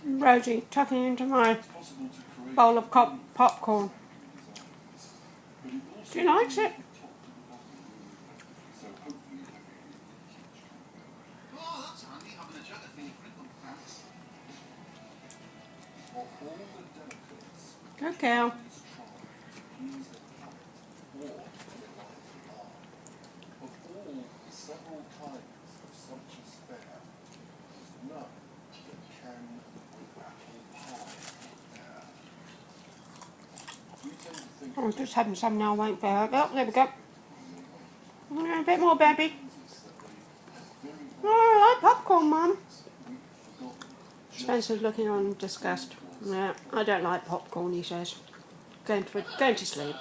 Rosie tucking into my bowl of popcorn. She likes it. Good girl. I'm just having some now, wait for her. Oh, there we go. A bit more, baby. Oh, I like popcorn, Mum. Spencer's looking on in disgust. Yeah, I don't like popcorn, he says. Going to sleep.